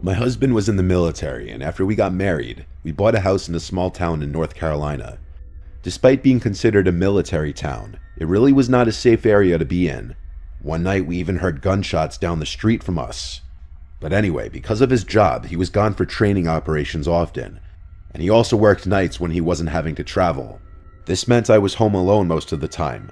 My husband was in the military, and after we got married, we bought a house in a small town in North Carolina. Despite being considered a military town, it really was not a safe area to be in. One night we even heard gunshots down the street from us. But anyway, because of his job, he was gone for training operations often, and he also worked nights when he wasn't having to travel. This meant I was home alone most of the time.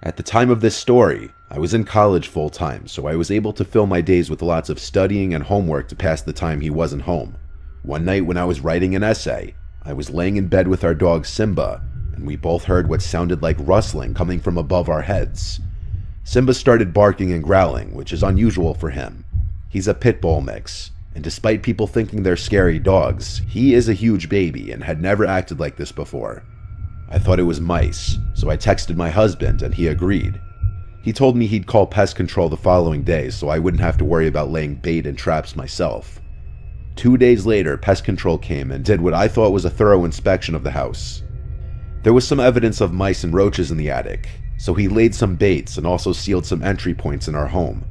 At the time of this story, I was in college full-time, so I was able to fill my days with lots of studying and homework to pass the time he wasn't home. One night when I was writing an essay, I was laying in bed with our dog Simba, and we both heard what sounded like rustling coming from above our heads. Simba started barking and growling, which is unusual for him. He's a pit bull mix, and despite people thinking they're scary dogs, he is a huge baby and had never acted like this before. I thought it was mice, so I texted my husband and he agreed. He told me he'd call pest control the following day so I wouldn't have to worry about laying bait and traps myself. 2 days later, pest control came and did what I thought was a thorough inspection of the house. There was some evidence of mice and roaches in the attic, so he laid some baits and also sealed some entry points in our home.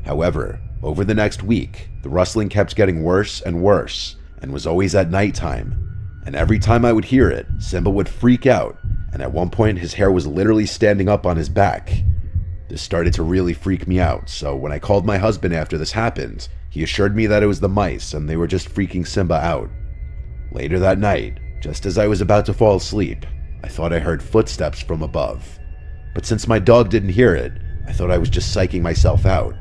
However, over the next week, the rustling kept getting worse and worse, and was always at nighttime. And every time I would hear it, Simba would freak out, and at one point his hair was literally standing up on his back. This started to really freak me out, so when I called my husband after this happened, he assured me that it was the mice and they were just freaking Simba out. Later that night, just as I was about to fall asleep, I thought I heard footsteps from above. But since my dog didn't hear it, I thought I was just psyching myself out.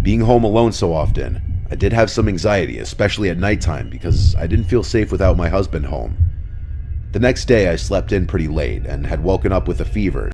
Being home alone so often, I did have some anxiety, especially at nighttime, because I didn't feel safe without my husband home. The next day I slept in pretty late and had woken up with a fever,